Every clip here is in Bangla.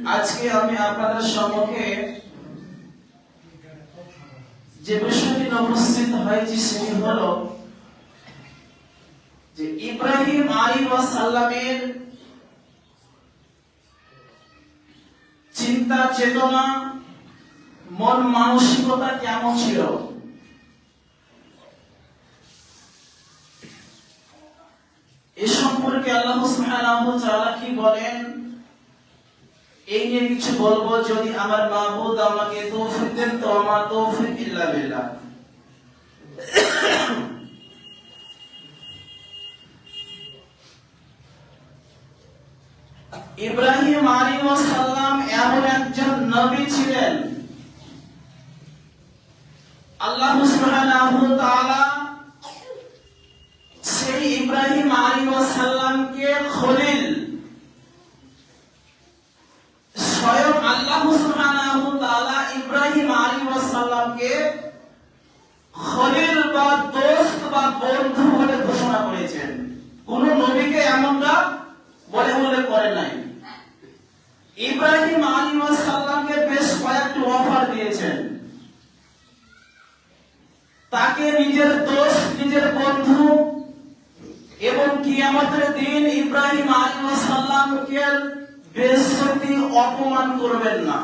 আজকে আমি আপনাদের সম্মুখে যে বিষয়টি উপস্থিত হয়েছি সেটি হলো যে ইব্রাহিম আলাইহিস সালামের চিন্তা চেতনা মন মানসিকতা কেমন ছিল। এ সম্পর্কে আল্লাহ সুবহানাহু ওয়া তাআলা কি বলেন এই নিয়ে কিছু বলবো। যদি আমার মাবুদ আমাকে তৌফিক দেন তো আমার তৌফিক ইল্লা বিল্লাহ। ইব্রাহিম আলাইহিস সালাম এমন একজন নবী ছিলেন, আল্লাহ সুবহানাহু ওয়া তাআলা সেই ইব্রাহিম আলাইহিস সালামকে খলিল, স্বয়ং আল্লাহ সুবহানাহু ওয়া তাআলা ইব্রাহিম আলাইহিস সালামকে খলিল বা দোস্ত বা বন্ধু বলে ঘোষণা করেছেন। কোন নবীকে এমনটা বলে উল্লেখ করেন নাই। ইব্রাহিম আলাইহিস সালামকে বেশ কয়েকটি অফার দিয়েছেন, তাকে নিজের দোস্ত নিজের বন্ধু এবং কিয়ামতের দিন ইব্রাহিম আলাইহিস সালামকে বেইজ্জতি অপমান করবেন না,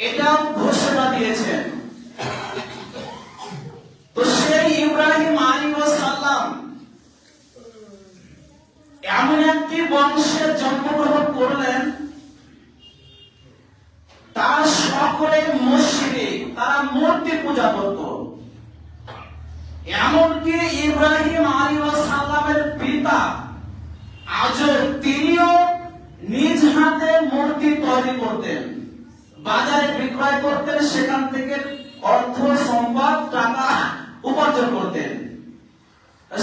এটা ঘোষণা দিয়েছেন। তো সেই ইব্রাহিম আলাইহিস সালাম এমন একটি বংশে জন্মগ্রহণ করলেন, তার সকলে মুশরিক, তারা মূর্তি পূজা করত। এমনকি ইব্রাহিম আলাইহিস সালামের পিতা আজর তিনিও নিজ হাতে মূর্তি তৈরি করতেন, বাজারে বিক্রয় করতেন, সেখান থেকে অর্থ সম্পদ টাকা উপার্জন করতেন,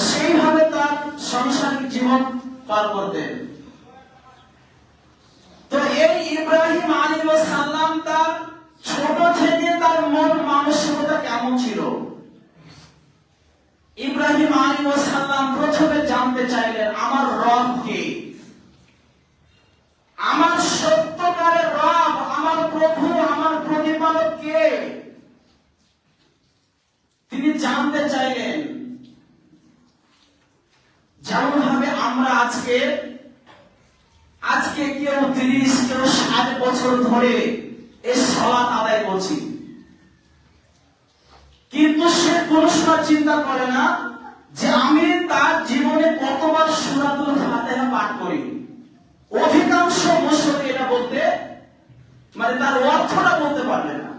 সেইভাবে তার সাংসারিক জীবন পার করতেন। তো এই ইব্রাহিম আলাইহিস সালাম তার ছোট থেকে তার মন মানসিকতা কেমন ছিল, ইব্রাহিম আলাইহিস সালাম প্রথমে জানতে চাইলেন আমার রব কে, আমার সত্যকারের রব, আমার প্রভু, আমার প্রতিপালক কে, তিনি জানতে চাইলেন। যেমন ভাবে আমরা আজকে কেউ 30 কেউ 60 বছর ধরে এই সালাত আদায় করছি, কিন্তু সে কোন সময় চিন্তা করে না যে আমি তার জীবনে কতবার সূরাতুল ফাতিহা পাঠ করি। অধিকাংশ মুসলমান এটা বলতে মানে তার অর্থটা বলতে পারবে না।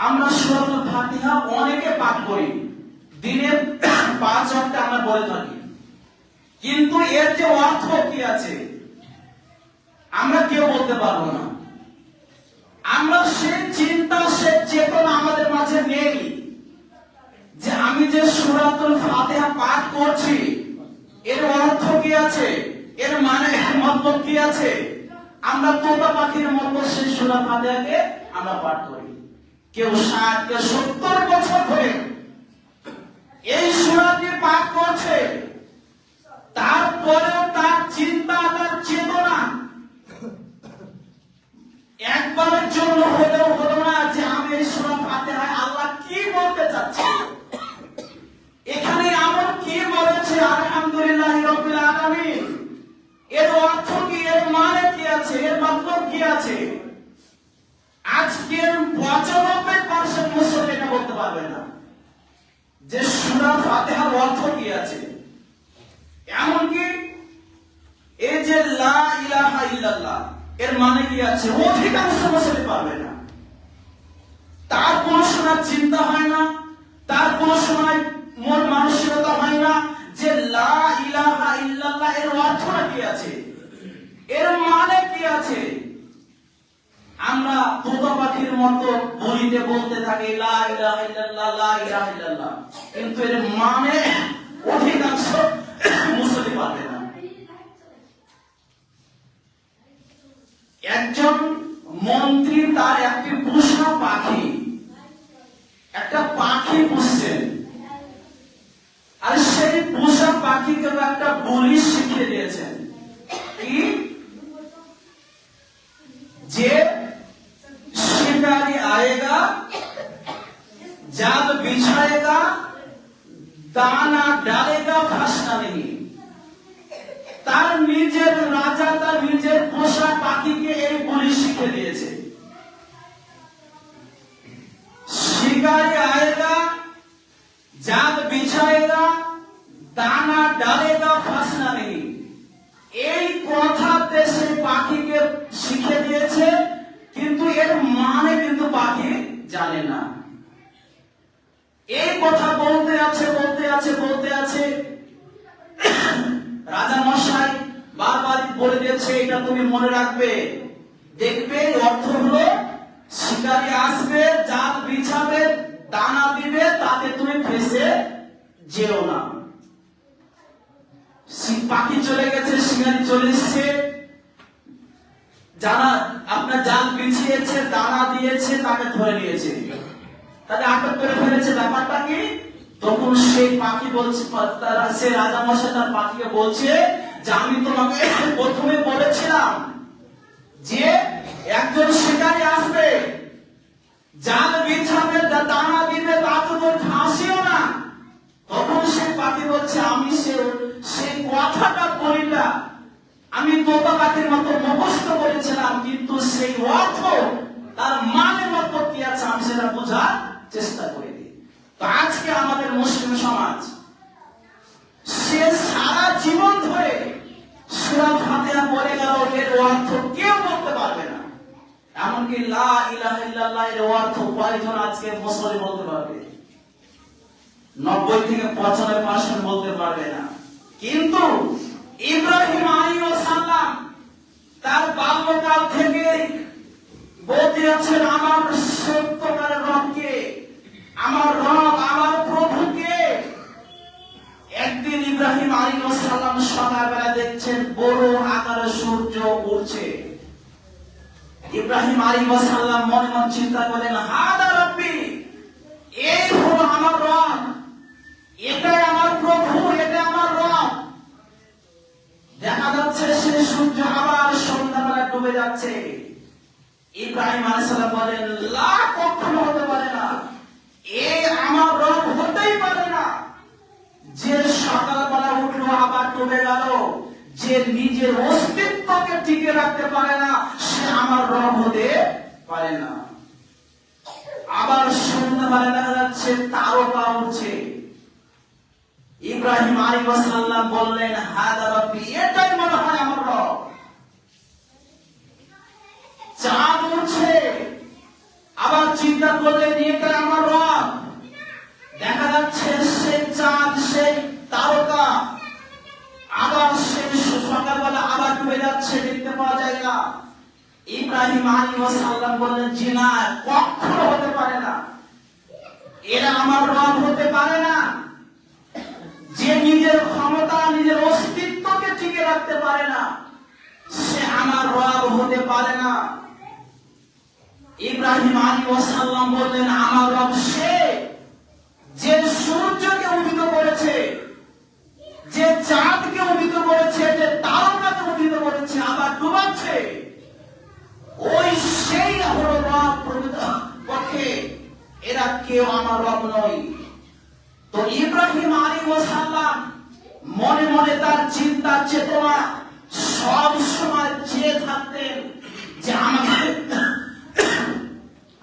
আমরা সূরাতুল ফাতিহা অনেকে পাঠ করি, দিনে 5 ওয়াক্তে আমরা বলে থাকি, কিন্তু এর যে অর্থ কি আছে আমরা কেউ বলতে পারবো না। আমরা সে চিন্তা সে চেতনা আমাদের মাঝে নেই যে আমি যে সূরাতুল ফাতিহা পাঠ করছি এর অর্থ কি আছে, এর মানে মতলব কি আছে। আমরা তোতা পাখির মতো সেই সূরা ফাতিহাকে আমরা পাঠ করি। কেউ 60 কেউ 70 বছর ধরে এই সূরাটি পাঠ করছে, তারপরেও তার চিন্তা তার চেতনা একবারের জন্য হলেও হলো না যে আমি এই সূরা ফাতিহায় আল্লাহ কি বলতে চাচ্ছে, এখানে আমার কি বলেছে আলহামদুলিল্লাহি রাব্বিল আলামিন, এর অর্থ কি, এর মানে কি আছে, এর মতলব কি আছে। আজকের 95% মুসলমান এটা বলতে পারবে না যে সূরা ফাতিহার অর্থ কি আছে। এমনকি এই যে লা ইলাহা ইল্লাল্লাহ এর মানে কি আছে অধিকাংশ মুসলমান পারবে না। তার কোন সময় চিন্তা হয় না, তার কোন সময় মন মানসিকতা হয় না যে লা ইলাহা ইল্লাল্লাহ এর অর্থটা কি আছে, এর মানে কি আছে। আমরা তোতা পাখির মতো বলিতে বলতে থাকি লা ইলাহা ইল্লাল্লাহ লা ইলাহা ইল্লাল্লাহ, কিন্তু এর মানে অধিকাংশ মুসলমান পারবে না। একজন মন্ত্রী তার একটি পোষা পাখি, একটা পাখি পুষছেন, আর সেই পোষা পাখিকে একটা বলি শিখিয়ে দিয়েছেন কি बिछाएगा दाना डालेगा फंसना नहीं। তার নিজের রাজা তার নিজের পোষা পাখিকে এই বলি শিখে দিয়েছে, शिकारी आएगा जाल बिछाएगा दाना डालेगा फंसना नहीं। এই কথাতে সে পাখিকে শিখে দিয়েছে, কিন্তু এর মানে কিন্তু পাখি জানে না। এই কথা বলতে আছে রাজা মশাই বারবার বলে দিয়েছে, এটা তুমি মনে রাখবে, দেখবে অর্থ হলো শিকারী আসবে, জাল বিছাবে, দানা দিবে, তাতে তুমি ফেসে যেও না। পাখি চলে গেছে, শিকারী চলে এসছে, যারা আপনার জাল বিছিয়েছে, দানা দিয়েছে, তাকে ধরে নিয়েছে, তাকে আটক করে ফেলেছে। ব্যাপারটা কি? তখন সেই পাখি বলছে, সে রাজা মশাই তার পাখিকে বলছে যে আমি তোমাকে প্রথমে বলেছিলাম যে একজন শিকারী আসবে, জাল বিছাবে, দানা দিবে, তাতে তো ফাঁসিও না। তখন সেই পাখি বলছে আমি সেই কথাটা বলি না, আমি তোতা পাখির মতো মুখস্থ করেছিলাম, কিন্তু সেই অর্থ তার মানে মতো কি আছে আমি সেটা বোঝার চেষ্টা করি। তো আজকে আমাদের মুসলিম সমাজ সে সারা জীবন ধরে সূরা ফাতিহা পড়ে গেল, এর অর্থ কেউ বলতে পারবে না। এমনকি লা ইলাহা ইল্লাল্লাহ এর অর্থ কয়জন আজকে মুসলিম বলতে পারবে? 90 থেকে 95% বলতে পারবে না। কিন্তু ইব্রাহিম আলাইহিস সালাম তার বাল্যকাল থেকে বলতে আছেন আমার সত্যকারের রবকে, আমার রব, আমার প্রভুকে। একদিন ইব্রাহিম আলাইহিস সালাম সকালবেলা দেখছেন বড় আকারে সূর্য উঠছে। ইব্রাহিম আলাইহিস সালাম মনে মনে চিন্তা করেন, হাদা রব্বি, এই হলো আমার রব, এটাই আমার প্রভু, এটা আমার রব। দেখা যাচ্ছে সে সূর্য আবার সন্ধ্যাবেলা ডুবে যাচ্ছে। ইব্রাহিম আলাইহিস সালাম বলেন, লা, কখনো হতে পারে না, এই আমার রব হতেই পারে না, যে সকালবেলা উঠলো আবার ডুবে গেল, যে নিজের অস্তিত্বকে টিকে রাখতে পারে না, সে আমার রব হতে পারে না। আবার সন্ধ্যাবেলা দেখা যাচ্ছে তারকা উঠছে। ইব্রাহিম আলাইহিস সালাম বললেন, হাদা রব্বি, এটাই মনে হয় আমার রব। চাঁদ উঠছে, আবার চিন্তা করলেন এটাই আমার রব। দেখা যাচ্ছে সেই চাঁদ, সেই তারকা আবার সেই সকালবেলা আবার ডুবে যাচ্ছে, দেখতে পাওয়া যায় না। ইব্রাহিম আলাইহিস সালাম বললেন, জি না, কখনো হতে পারে না, এরা আমার রব হতে পারে না। যে নিজের ক্ষমতা, নিজের অস্তিত্বকে টিকে রাখতে পারে না, সে আমার রব হতে পারে না। ইব্রাহিম আলাইহিস সালাম বললেন, আমার রব সে, যে সূর্যকে উদিত করেছে, যে চাঁদকে উদিত করেছে, যে তারকাকে উদিত করেছে, আবার ডুবাচ্ছে, ওই সেই হলো রব প্রকৃতপক্ষে, এরা কেউ আমার রব নয়। তো ইব্রাহিম আলাইহিস সালাম মনে মনে তার চিন্তা চেতনা সব সময় চেয়ে থাকতেন যে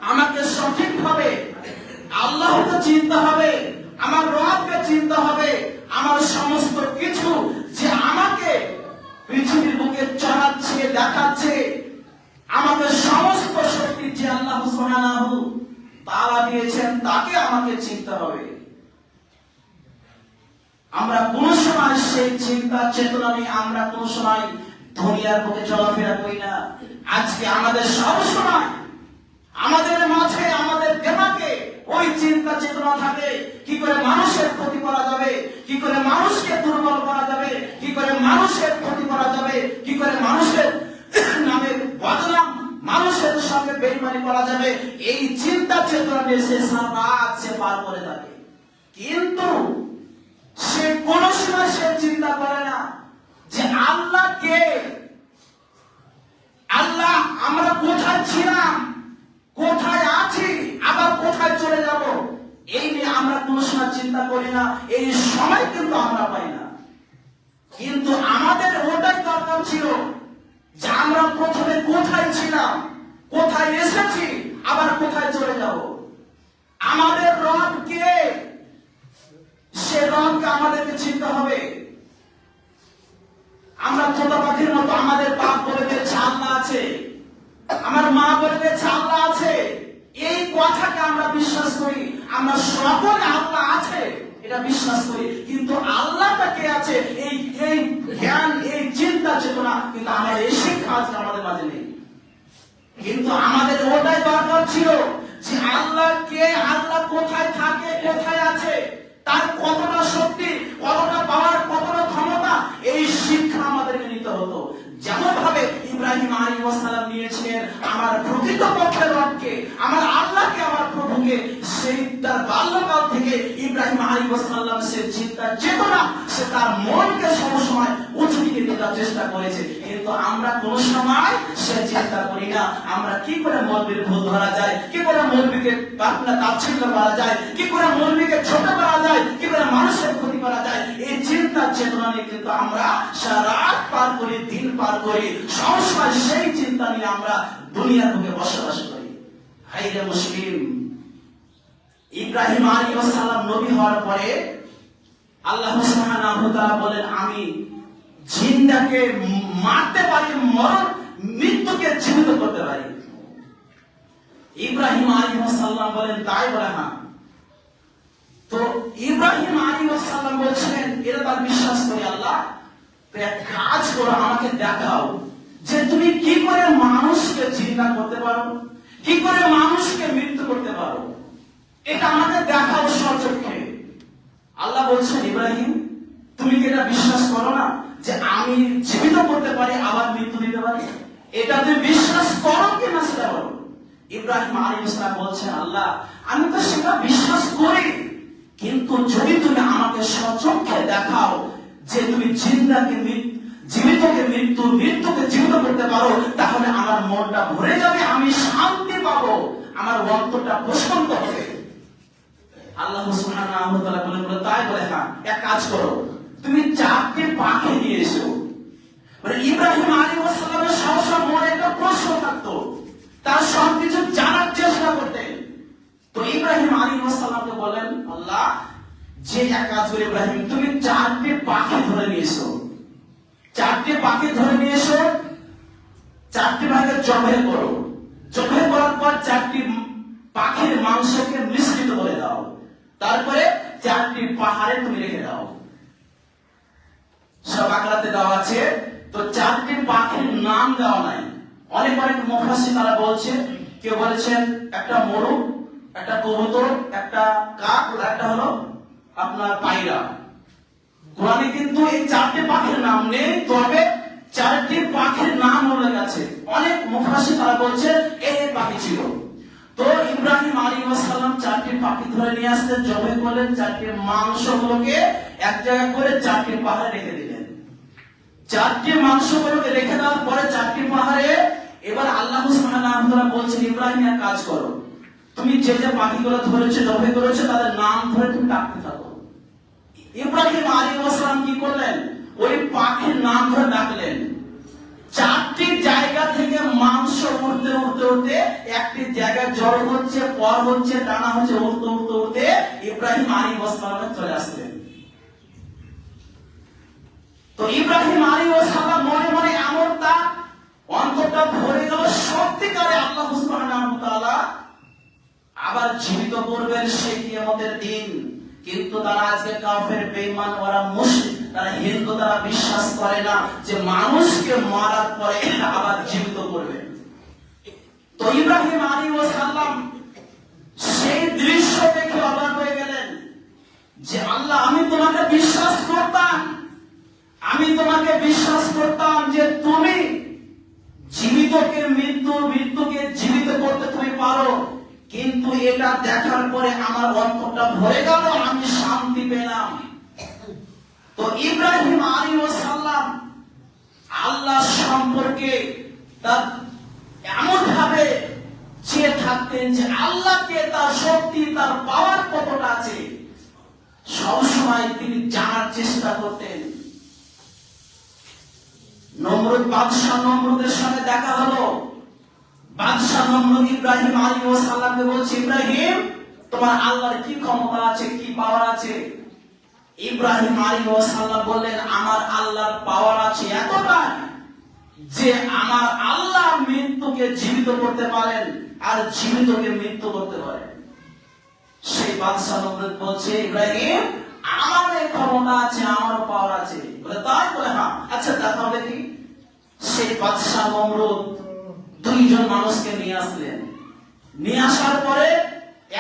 আমাকে সঠিকভাবে আল্লাহকে চিনতে হবে, আমার রবকে চিনতে হবে, আমার সমস্ত কিছু যে আমাকে পৃথিবীর বুকে চড়াচ্ছে, দেখাচ্ছে, আমাদের সমস্ত শক্তি যে আল্লাহ সুবহানাহু তাআলা দিয়েছেন, তাকে আমাকে চিনতে হবে। আমরা কোন সময় সেই চিন্তা চেতনা নিয়ে আমরা কোন সময় দুনিয়ার বুকে চলাফেরা করি না। আজকে আমাদের সব সময় আমাদের মাঝে, আমাদের দেমাগে ওই চিন্তা চেতনা থাকে, কি করে মানুষের ক্ষতি করা যাবে, কি করে মানুষকে দুর্বল করা যাবে, কি করে মানুষের ক্ষতি করা যাবে, কি করে মানুষের নামে বদনাম, মানুষের সঙ্গে বেইমানি করা যাবে, এই চিন্তা চেতনা নিয়ে সে সারা রাত সে পার করে থাকে। কিন্তু সে কোন সময় সে চিন্তা করে না যে আল্লাহ কে, আল্লাহ আমরা কোথায় ছিলাম, কোথায় আছি, আবার কোথায় চলে যাব, এই নিয়ে আমরা কোনো সময় চিন্তা করি না, এই সময় কিন্তু আমরা পাই না। কিন্তু আমাদের ওটাই দরকার ছিল যে আমরা প্রথমে কোথায় ছিলাম, কোথায় এসেছি, আবার কোথায় চলে যাব। আমাদের রব কে, সে রবকে আমাদেরকে চিনতে হবে। আমরা তোতা পাখির মতো আমাদের বাপ বলে দিয়েছে আল্লাহ আছে, আমার মা বলে দিয়েছে আল্লাহ আছে, এই কথাকে আমরা বিশ্বাস করি। আমরা সকলে আল্লাহ আছে এটা বিশ্বাস করি, কিন্তু আল্লাহটা কে আছে এই এই জ্ঞান, এই চিন্তা চেতনা কিন্তু আমাদের এই শিক্ষা আজকে আমাদের মাঝে নেই। কিন্তু আমাদের ওটাই দরকার ছিল যে আল্লাহ কে, আল্লাহ কোথায় থাকে, কোথায় আছে, তার কতটা শক্তি, কতটা পাওয়ার, কতটা ক্ষমতা, এই শিক্ষা আমাদেরকে নিতে হতো। যেমন ভাবে ইব্রাহিম আলাইহিস সালাম নিয়েছিলেন আমার প্রকৃত পক্ষের রবকে, আমার আল্লাহকে, আমার প্রভুকে, সেই তার বাল্যকাল থেকে ইব্রাহিম আলাইহিস সালাম সে চিন্তা চেতনা, সে তার মনকে সবসময় উঁচু দিকে নেওয়ার চেষ্টা করেছে। কিন্তু আমরা কোন সময় সে চিন্তা করি না আমরা কি করে মৌলবীর ভুল ধরা যায়, কি করে মৌলবীকে পাপনা তাচ্ছিল্য করা যায়, কি করে মৌলবীকে ছোট করা যায়, কি করে মানুষের ক্ষতি করা যায়, এই চিন্তা চেতনা নিয়ে কিন্তু আমরা সারা রাত পার করি, দিন পার করি, সবসময় সেই চিন্তা নিয়ে আমরা দুনিয়ার বুকে বসবাস করি। হাইরে মুসলিম, ইব্রাহিম আলাইহিস সালাম নবী হওয়ার পরে আল্লাহ সুবহানাহু ওয়া তাআলা বলেন আমি জিন্দাকে মারতে পারি, মৃত্যুকে জীবিত করতে পারি। ইব্রাহিম আলাইহিস সালাম বলেন তাই বলে হ্যাঁ। তো ইব্রাহিম আলাইহিস সালাম বলছিলেন এরা তার বিশ্বাস করি আল্লাহ, তো এক কাজ করো আমাকে দেখাও যে তুমি কি করে মানুষকে জিন্দা করতে পারো, কি করে মানুষকে মৃত্যু করতে পারো, এটা আমাকে দেখাও স্বচক্ষে। আল্লাহ বলছেন ইব্রাহিম তুমি কি এটা বিশ্বাস করো না যে আমি জীবিত করতে পারি আবার মৃত্যু দিতে পারি, এটা তুমি বিশ্বাস করো কি না সেটা বলো। ইব্রাহিম আলাইহিস সালাম বলছেন আল্লাহ আমি তো সেটা বিশ্বাস করি, কিন্তু যদি তুমি আমাকে স্বচক্ষে দেখাও যে তুমি জিন্দাকে জীবিতকে মৃত্যু, মৃত্যুকে জীবিত করতে পারো, তাহলে আমার মনটা ভরে যাবে, আমি শান্তি পাবো, আমার অন্তরটা প্রশান্ত হবে। আল্লাহ সুবহানাহু ওয়া তাআলা বলেন তাই বলে হ্যাঁ এক কাজ করো তুমি 4টি পাখি নিয়ে এসো। মানে ইব্রাহিম আলাইহিস সালামের সবসময় মনে একটা প্রশ্ন থাকতো, তার সবকিছু জানার চেষ্টা করতেন। তো ইব্রাহিম আলাইহিস সালামকে বলেন আল্লাহ যে এক কাজ করে ইব্রাহিম তুমি 4টি পাখি ধরে নিয়ে এসো, 4টি পাখি ধরে নিয়ে এসো, 4টি পাখিকে জবাই করো, জবাই করার পর 4টি পাখির মাংসকে মিশ্রিত করে দাও, তারপরে 4টি পাহাড়ে তুমি রেখে দাও। সব আখড়াতে দেওয়া আছে, তো 4টি পাখির নাম দেওয়া নাই। অনেক অনেক মুফাসসির তারা বলছে, কেউ বলেছেন একটা মোরগ, একটা কবুতর, একটা কাক, একটা হলো আপনার পায়রা। কোরআনে কিন্তু এই 4টি পাখির নাম নেই, তবে 4টি পাখির নাম উল্লেখ আছে। অনেক মুফাসসির তারা বলছে এই পাখি ছিল। তো ইব্রাহিম আলাইহিস সালাম 4টি পাখি ধরে নিয়ে আসলেন, জবাই করলেন, 4টি মাংসগুলোকে এক জায়গায় করে 4টি পাহাড়ে রেখে দিলেন। 4টি মাংসগুলোকে রেখে দেওয়ার পরে 4টি পাহাড়ে এবার আল্লাহ সুবহানাহু ওয়া তাআলা বলছেন ইব্রাহিম এক কাজ করো তুমি যে যে পাখিগুলো ধরেছো, জবাই করেছো, তাদের নাম ধরে তুমি ডাকতে থাকো। ইব্রাহিম আলাইহিস সালাম কি করলেন ওই পাখির নাম ধরে ডাকলেন। 4টি জায়গা থেকে মাংস উঠতে উঠতে উঠতে একটি জায়গায় জড় হচ্ছে, পর হচ্ছে, টানা হচ্ছে, উঠতে উঠতে উঠতে ইব্রাহিম আলাইহিস সালামে চলে আসলেন। তো ইব্রাহিম আলাইহিস সালাম মনে মনে এমন তার অন্তরটা ভরে গেল, সত্যিকারে আল্লাহ সুবহানাহু ওয়া তাআলা আবার জীবিত করবেন সেই কিয়ামতের দিন। কিন্তু তারা আজকে কাফের, বেঈমান, ওরা মুশরিক, তারা হিন্দু, তারা বিশ্বাস করে না যে মানুষকে মারার পরে আবার জীবিত করবে। তো ইব্রাহিম আলাইহিস সালাম সেই দৃশ্য দেখে অবাক হয়ে গেলেন যে আল্লাহ আমি তোমাকে বিশ্বাস করতাম, আমি তোমাকে বিশ্বাস করতাম যে তুমি জীবিতকে মৃত্যু, মৃত্যুকে জীবিত করতে তুমি পারো, কিন্তু এটা দেখার পরে আমার অন্তরটা ভরে গেল, আমি শান্তি পেলাম। তো ইব্রাহিম আলাইহিস সালাম আল্লাহ সম্পর্কে তার এমন ভাবে চেয়ে থাকতে রাখতেন যে আল্লাহকে, তার শক্তি, তার পাওয়ার কতটা আছে, সবসময় তিনি জানার চেষ্টা করতেন। নমরুদ বাদশাহ নমরুদের সঙ্গে দেখা হলো। বাদশাহ নমরুদ ইব্রাহিম আলাইহিস সালামকে বলছে, ইব্রাহিম, তোমার আল্লাহর কি ক্ষমতা আছে, কি পাওয়ার আছে? ইব্রাহিম আলাইহিস সালাম বললেন, আমার আল্লাহর পাওয়ার আছে এতটা যে আমার আল্লাহ মৃত্যুকে জীবিত করতে পারেন আর জীবিতকে মৃত্যু করতে পারেন। সেই বাদশাহ নমরুদ বলছে, ইব্রাহিম, আমার এই ক্ষমতা আছে, আমার পাওয়ার আছে। বলে তাই? বলে হ্যাঁ। আচ্ছা দেখাও দেখি। সেই বাদশাহ নমরুদ দুইজন মানুষকে নিয়ে আসলেন। নিয়ে আসার পরে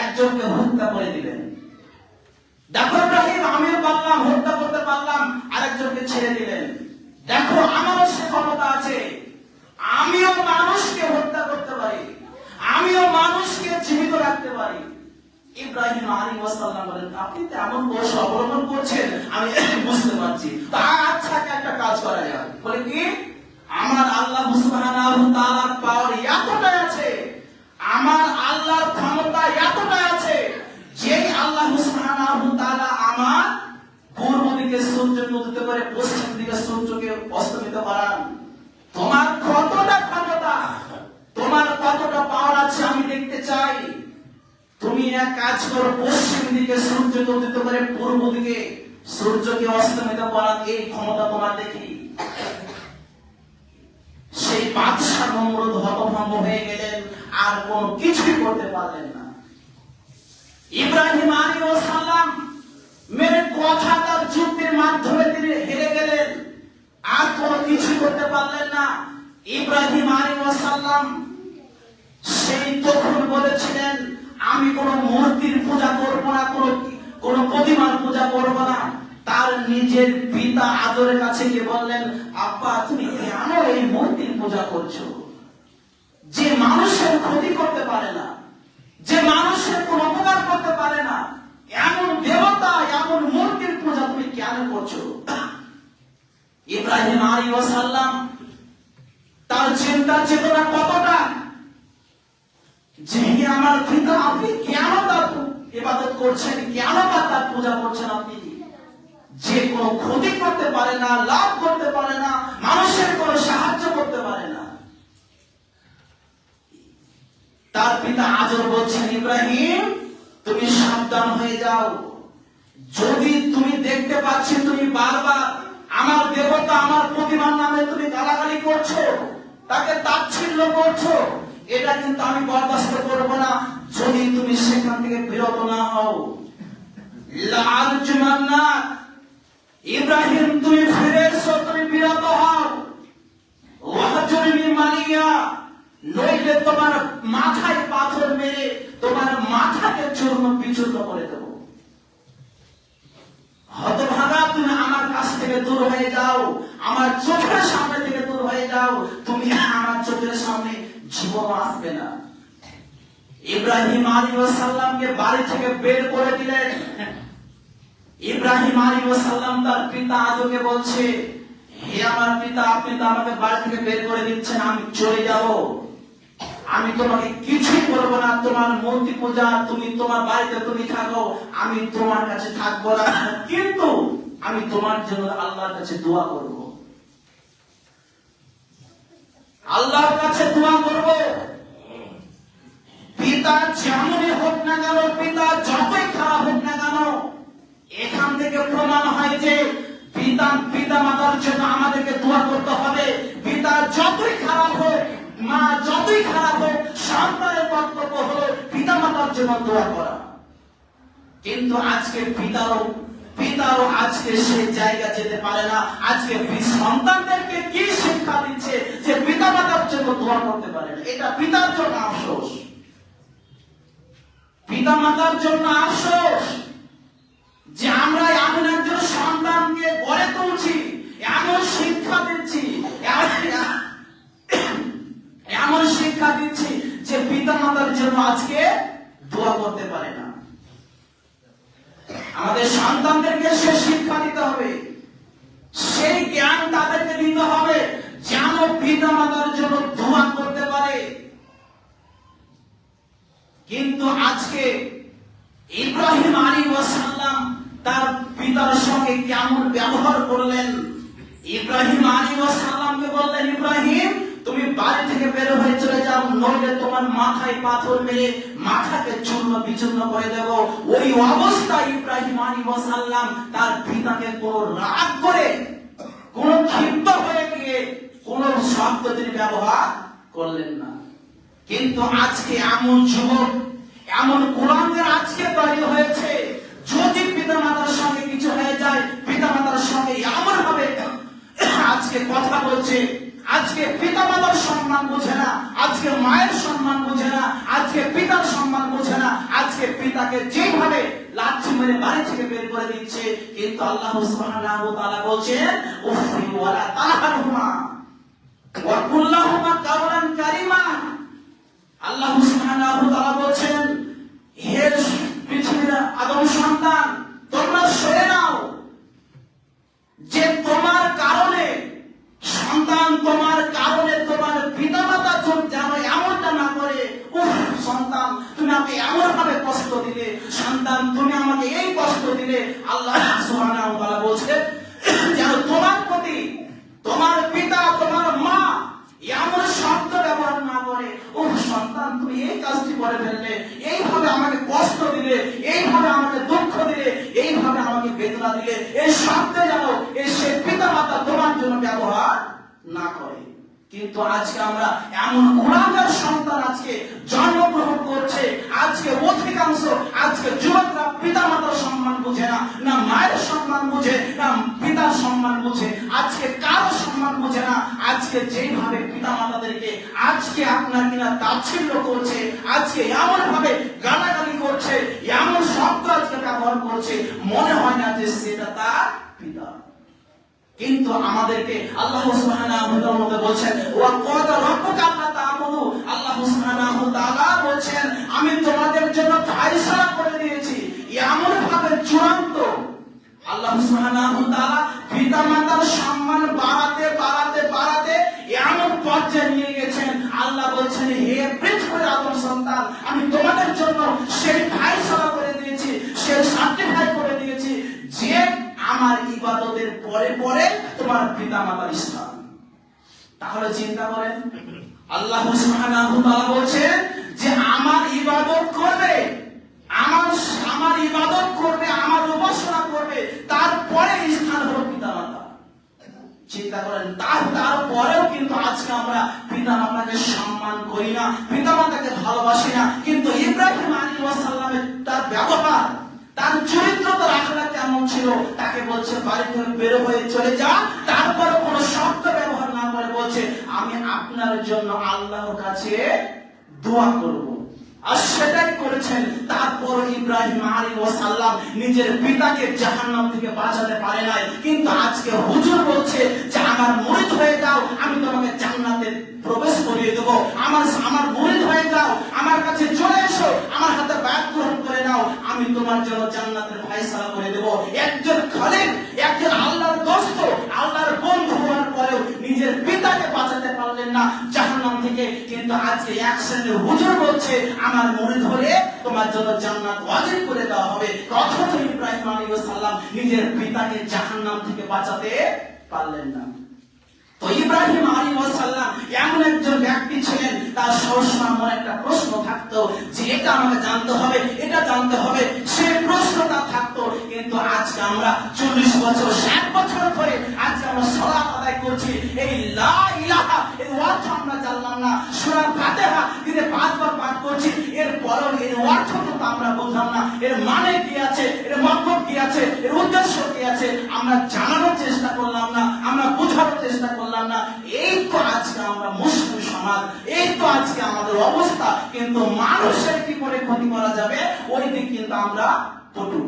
একজনকে হত্যা করে দিলেন। দেখো ইব্রাহিম, আমিও পারলাম, হত্যা করতে পারলাম, আরেকজনকে ছেড়ে দিলেন। দেখো আমারও সে ক্ষমতা আছে, আমিও মানুষকে হত্যা করতে পারি, আমিও মানুষকে জীবিত রাখতে পারি। ইব্রাহিম আলাইহিস সালাম বলেন, আপনি তো এমন দোষ অবলম্বন করছেন, আমি বুঝতে পারছি। আচ্ছা একটা কাজ করা যায়। বলে কি? আমার আল্লাহ সুবহানাহু ওয়া তাআলার পাওয়ার এতটা আছে, আমার আল্লাহর ক্ষমতা এতটা আছে, যে আল্লাহ সুবহানাহু ওয়া তাআলা আমার পূর্ব দিকে সূর্যকে উদিত করে পশ্চিম দিকে সূর্যকে অস্তমিত করান। তোমার কতটা ক্ষমতা, তোমার কতটা পাওয়ার আছে আমি দেখতে চাই। তুমি এক কাজ করো, পশ্চিম দিকে সূর্যকে উদিত করে পূর্ব দিকে সূর্যকে অস্তমিত করান, এই ক্ষমতা তোমার দেখি। সেই বাদশাহ নমরুদ হতভম্ব হয়ে গেলেন, আর কোন কিছুই করতে পারলেন না। ইব্রাহিম আলাইহিস সালাম মেরে কথা, তার যুক্তির মাধ্যমে তিনি হেরে গেলেন, আর কোন কিছু করতে পারলেন না। ইব্রাহিম আলাইহিস সালাম সেই তখন বলেছিলেন, আমি কোন মূর্তির পূজা করব না, কোন প্রতিমার পূজা করব না। তার নিজের পিতা আদরের কাছে গিয়ে বললেন, আব্বা, তুমি কেন এই মূর্তির পূজা করছো? যে মানুষের ক্ষতি করতে পারে না, যে মানুষের কোন উপকার করতে পারে না, এমন দেবতা, এমন মূর্তির পূজা তুমি কেন করছো? ইব্রাহিম আলাইহিস সালাম তার চিন্তা চেতনা কতটা, যে আমার পিতা, আপনি কেন তার ইবাদত করছেন, কেন তার পূজা করছেন? আপনি যে কোনো ক্ষতি করতে পারে না, লাভ করতে পারে না, মানুষের কোনো সাহায্য করতে পারে না। তার পিতা আজর বলছেন, ইব্রাহিম, তুমি সাবধান হয়ে যাও। যদি তুমি দেখতে পাচ্ছি তুমি বারবার আমার দেবতা, আমার প্রতিমার নামে তুমি গালাগালি করছো, তাকে তাচ্ছিল্য করছো, এটা কিন্তু আমি বরদাস্ত করব না। যদি তুমি সেখান থেকে বিরত না হও, লাআরজুমান্না, ইব্রাহিম তুমি ফিরে এসো, তুমি বিরত হও। ওয়াহজুরনি মালিয়া, নইলে তোমার মাথায় পাথর মেরে তোমার মাথাকে চূর্ণ বিচূর্ণ করে দেব। হতভাগা, তুমি আমার কাছ থেকে দূর হয়ে যাও, আমার চোখের সামনে থেকে দূর হয়ে যাও, তুমি আমার চোখের সামনে জীবন আসবে না। ইব্রাহিম আলাইহিস সালামকে বাড়ি থেকে বের করে দিলেন। ইব্রাহিম আলাইহিস সালাম তার পিতা আজরকে বলছে, হে আমার পিতা, আপনি তো আমাকে বাড়ি থেকে বের করে দিচ্ছেন, আমি চলে যাব, আমি তোমাকে কিছুই করব না, তোমার মূর্তি পূজা, তুমি তোমার বাড়িতে তুমি থাকো, আমি তোমার কাছে থাকবো না, কিন্তু আমি তোমার জন্য আল্লাহর কাছে দোয়া করব, আল্লাহর কাছে দোয়া করব। পিতা যেমনই হোক না কেন, পিতা যতই খারাপ হোক না কেন, এখান থেকে প্রমাণ হয় যে পিতা মাতার জন্য আমাদেরকে দোয়া করতে হবে। পিতা যতই খারাপ হোক, মা যতই খারাপ হোক, সন্তানের কর্তব্য হলো পিতা মাতার জন্য দোয়া করা। কিন্তু আজকে পিতারও আজকে সে জায়গা যেতে পারে না। আজকে সন্তানদেরকে কি শিক্ষা দিচ্ছে যে পিতা মাতার জন্য দোয়া করতে পারে না? এটা পিতার জন্য আফসোস, পিতা মাতার জন্য আফসোস যে আমরা এমন একজন সন্তানকে গড়ে তুলছি, এমন শিক্ষা দিচ্ছি, এমন শিক্ষা দিচ্ছি যে পিতা মাতার জন্য আজকে দোয়া করতে পারে না। আমাদের সন্তানদেরকে সে শিক্ষা দিতে হবে, সেই জ্ঞান তাদেরকে দিতে হবে যেন পিতা মাতার জন্য দোয়া করতে পারে। কিন্তু আজকে ইব্রাহিম আলাইহিস সালাম তার পিতার সঙ্গে কেমন ব্যবহার করলেন। ইব্রাহিম আলাইহিস সালামকে বললেন, ইব্রাহিম তুমি বাড়ি থেকে বের হয়ে চলে যাও, নইলে তোমার মাথায় পাথর মেরে মাথাকে চূর্ণ বিচূর্ণ করে দেব। ওই অবস্থায় ইব্রাহিম আলাইহিস সালাম তার পিতাকে কোনো রাগ করে, কোন ক্ষিপ্ত হয়ে গিয়ে কোন শব্দ তিনি ব্যবহার করলেন না। কিন্তু আজকে এমন যুবক, এমন কোরআনের আজকে তৈরি হয়েছে, যদি পিতা মাতার সঙ্গে কিছু হয়ে যায়, পিতা মাতার সঙ্গে এমন ভাবে আজকে কথা বলছে, আজকে পিতা মাতার সম্মান বোঝে না, আজকে মায়ের সম্মান বোঝে না, আজকে পিতার সম্মান বোঝে না, আজকে পিতাকে যেভাবে লাঠি মেরে বাড়ি থেকে বের করে দিচ্ছে। কিন্তু আল্লাহ সুবহানাহু ওয়া তাআলা বলেন, উফি ওয়ালা তানহারহুমা ওয়া কুল্লাহুমা কাওলান কারীমা। আল্লাহ সুবহানাহু ওয়া তাআলা বলেন, হে পৃথিবীর আদম সন্তান, তোমরা শুনে নাও যে তোমার কারণে সন্তান, তোমার কারণে তোমার পিতামাতা যেন এমনটা না করে, উফ সন্তান তুমি আমাকে এমন ভাবে কষ্ট দিলে, সন্তান তুমি আমাকে এই কষ্ট দিলে। আল্লাহ সুবহানাহু ওয়া তাআলা বলেন, যেন তোমার প্রতি তোমার পিতা, তোমার মা এমন শব্দ ব্যবহার না করে, উফ সন্তান তুমি এই কাজটি করে ফেললে, এইভাবে আমাকে কষ্ট দিলে, এইভাবে আমাকে দুঃখ দিলে, এইভাবে আমাকে বেদনা দিলে, এই শব্দ যেন সে পিতা মাতা তোমার জন্য ব্যবহার না করে। কিন্তু আজকে আমরা এমন গুণাগার সন্তান আজকে জন্মগ্রহণ করছে। আজকে অধিকাংশ আজকে যুবকরা পিতা মাতার সম্মান বুঝে না, না মায়ের সম্মান বুঝে, না পিতার সম্মান বুঝে, আজকে কারো সম্মান বুঝে না। আজকে যেভাবে পিতা মাতাদেরকে আজকে আপনার কিনা তাচ্ছিল্য করছে, আজকে এমন ভাবে গালাগালি করছে, এমন শব্দ আজকে ব্যবহার করছে, মনে হয় না যে সেটা তার পিতা। কিন্তু আমাদেরকে আল্লাহ সুবহানাহু ওয়া তাআলা বলেন, ওয়া ক্বাদ রাব্বুকা আল্লা তা'বুদু, আল্লাহ সুবহানাহু ওয়া তাআলা বলেন আমি তোমাদের জন্য ফয়সালা করে দিয়েছি। এমন ভাবে চূড়ান্ত আল্লাহ সুবহানাহু ওয়া তাআলা পিতামাতার সম্মান বাড়াতে বাড়াতে বাড়াতে এমন পর্যায়ে নিয়ে গেছেন। আল্লাহ বলেন, হে পৃথিবীর আদম সন্তান, আমি তোমাদের জন্য সেই ফয়সালা করে দিয়েছি, সেই সার্টিফাই করে দিয়েছি যে আমার ইবাদতের পরে পরে তোমার পিতা মাতার স্থান। তাহলে চিন্তা করেন, আল্লাহ সুবহানাহু ওয়া তাআলা বলেন যে আমার ইবাদত করবে, আমার ইবাদত করবে, আমার উপাসনা করবে, তারপরে স্থান হলো পিতা মাতা। চিন্তা করেন, তারপরেও কিন্তু আজকে আমরা পিতা মাতাকে সম্মান করি না, পিতা মাতাকে ভালোবাসি না। কিন্তু ইব্রাহিম আলাইহিস সালামের তার ব্যবহার, তার চরিত্র, তার আখলাক কেমন ছিল, তাকে বলছে বাড়ি থেকে বের হয়ে চলে যা, তারপরে কোনো শব্দ ব্যবহার না করে বলছে আমি আপনার জন্য আল্লাহর কাছে দোয়া করব। আর সেটাই করেছেন। তারপর ইব্রাহিম আলাইহিস সালাম নিজের পিতাকে জাহান্নাম থেকে বাঁচাতে পারে নাই, কিন্তু আজকে হুজুর বলছে যে আমার মুরিদ হয়ে যাও, আমি তোমাকে জান্নাতে প্রবেশ করিয়ে দেব। আমার মুরিদ হয়ে যাও, আমার কাছে চলে এসো, আমার হাতে বায়াত গ্রহণ করে নাও, আমি তোমার জন্য জান্নাতের ফয়সালা করে দেব। একজন খলিল, একজন আল্লাহর দোস্ত, আল্লাহর বন্ধু হওয়ার পরেও নিজের পিতাকে বাঁচাতে পারলেন না জাহান্নাম থেকে। কিন্তু আজকে এক শ্রেণীর হুজুর বলছে আমার মুরিদ হলে তোমার জন্য জান্নাত ওয়াজিব করে দেওয়া হবে। অথচ ইব্রাহিম আলাইহিস সালাম নিজের পিতাকে জাহান্নাম থেকে বাঁচাতে পারলেন না। তো ইব্রাহিম আলাইহিস সালাম এমন একজন ব্যক্তি ছিলেন, তার সবসময় মনে একটা প্রশ্ন থাকতো যে এটা আমাকে জানতে হবে, এটা জানতে হবে, সেই প্রশ্নটা থাকতো। কিন্তু আজকে আমরা 40 বছর 60 বছর ধরে আজকে আমরা সালাত আদায় করছি, এই লা ইলাহা এর অর্থ আমরা জানলাম না। সূরা ফাতিহা দিনে 5 বার পাঠ করছি, এর পরেও এর অর্থ তো আমরা বুঝলাম না, এর মানে কি আছে, এর মতলব কি আছে, এর উদ্দেশ্য কি আছে, আমরা জানার চেষ্টা করলাম না, আমরা বোঝার চেষ্টা করলাম না। এই তো আজকে আমরা মুসলিম সমাজ, এই তো আজকে আমাদের অবস্থা। কিন্তু মানুষের কি করে ক্ষতি করা যাবে ওই দিক কিন্তু আমরা পটু।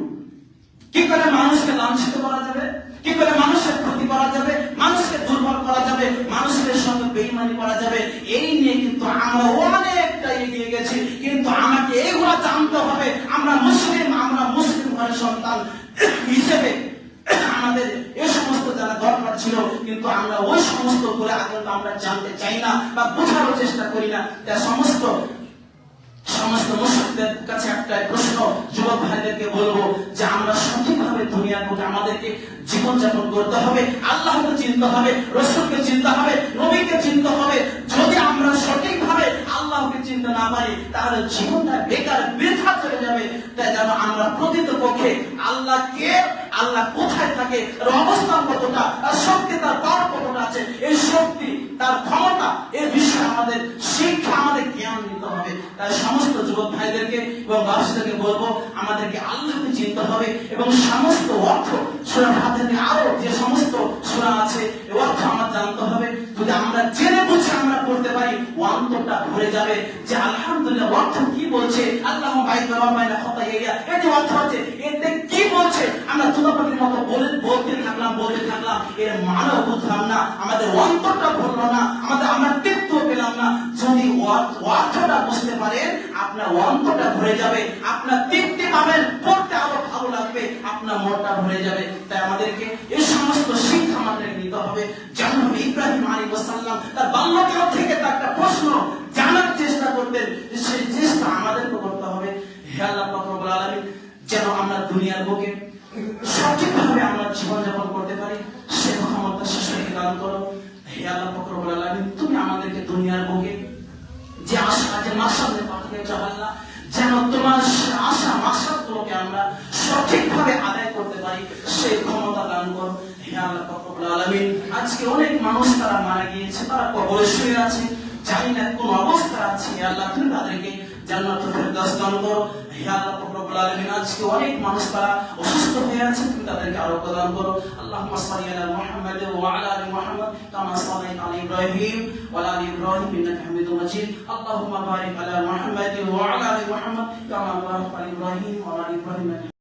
কি করে মানুষকে লাঞ্ছিত করা যাবে, কি করে মানুষের ক্ষতি করা যাবে, মানুষকে দুর্বল করা যাবে, মানুষের সঙ্গে বেঈমানি করা যাবে, এই নিয়ে কিন্তু আমরা অনেকটা এগিয়ে গেছি। কিন্তু আমাকে এইগুলো জানতে হবে। আমরা মুসলিম ঘরের সন্তান হিসেবে আমাদের এই সমস্ত যারা দরকার ছিল, কিন্তু আমরা ওই সমস্ত করে আগে আমরা জানতে চাই না বা বোঝার চেষ্টা করি না। তাই সমস্ত সমস্ত মুশরিকদের কাছে একটা প্রশ্ন, যুবক ভাইদেরকে বলবো যে আমরা সঠিকভাবে দুনিয়ার বুকে আমাদেরকে জীবন যাপন করতে হবে, আল্লাহকে চিনতে হবে, রাসূলকে চিনতে হবে, নবীকে চিনতে হবে। যদি আমরা সঠিকভাবে আল্লাহকে চিনতে না পারি তাহলে জীবনটা বেকার বৃথা চলে যাবে। তাই যেন আমরা প্রকৃতপক্ষে আল্লাহ কে, আল্লাহ কোথায় থাকে, এর অবস্থান কতটা, আর শক্তি তার পাওয়ার কতটা আছে, এই শক্তি তার ক্ষমতা এই বিষয়ে আমাদের শিক্ষা, আমাদের জ্ঞান নিতে হবে। তাই সমস্ত যুবক ভাইদেরকে এবং বাচ্চাদেরকে বলবো আমাদেরকে আল্লাহকে চিনতে হবে এবং সমস্ত অর্থ সূরা ফাতিহা আরো যে সমস্ত সূরা আছে এই অর্থ আমরা জানতে হবে। যদি আমরা জেনে বুঝে আমরা পড়তে পারি অন্তরটা ভরে যাবে যে আলহামদুলিল্লাহ অর্থ কি বলছে, আল্লাহু বাইনা ওয়া বাইনা খাতাইয়া এর যে অর্থ আছে এতে কি বলছে, আমরা তুলাপাখির মতো বলতে থাকলাম এর মানে বুঝলাম না, আমাদের অন্তরটা ভরলো না, আমরা তৃপ্ত পেলাম না। যদি অর্থটা বুঝতে পারেন আপনার অন্তরটা ভরে যাবে, আপনার তৃপ্তি পাবেন, পড়তে আরো ভালো লাগবে, আপনার মনটা ভরে যাবে। তাই আমাদেরকে এই সমস্ত শিক্ষা আমাদের নিতে হবে। যেমন ইব্রাহিম আলাইহিস সালাম তার বাল্যকাল থেকে তার একটা প্রশ্ন জানার চেষ্টা করতেন, সেই চেষ্টা আমাদেরকে করতে হবে। হে আল্লাহ পাক রব্বুল আলামিন, যেন আমরা দুনিয়ার বুকে সঠিকভাবে আমরা জীবনযাপন করতে পারি সে ক্ষমতা শিশুকে দান করো। হে আল্লাহ পাক রব্বুল আলামিন, তুমি আমাদেরকে দুনিয়ার বুকে যে আশা, যে মাসাদে পাঠিয়েছো আল্লাহ, যেন তোমার আশা মাসাদগুলোকে আমরা সঠিকভাবে আদায় করতে পারি সেই ক্ষমতা দান করো। হে আল্লাহ পাক রব্বুল আলামিন, আজকে অনেক মানুষ তারা মারা গিয়েছে, তারা কবরে শুয়ে আছে, জানি না কোন অবস্থা আছে। হে আল্লাহ, তুমি তাদেরকে জান্নাতুল ফেরদাউস দান করো। হে আল্লাহ পাক রব্বুল আলামিন, আজকে অনেক মানুষ তারা অসুস্থ হয়ে আছে, তুমি তাদেরকে আরোগ্য দান করো। আল্লাহুম্মা সাল্লি আলা মুহাম্মাদ ওয়া আলা আলি মুহাম্মাদ কামা সাল্লাইতা আলা ইব্রাহিম ওয়া আলা আলি ইব্রাহিম ইন্নাকা হামিদুম মাজিদ। আল্লাহুম্মা বারিক আলা মুহাম্মাদ ওয়া আলা আলি মুহাম্মাদ কামা বারাকতা আলা ইব্রাহিম ওয়া আলা আলি ইব্রাহিম।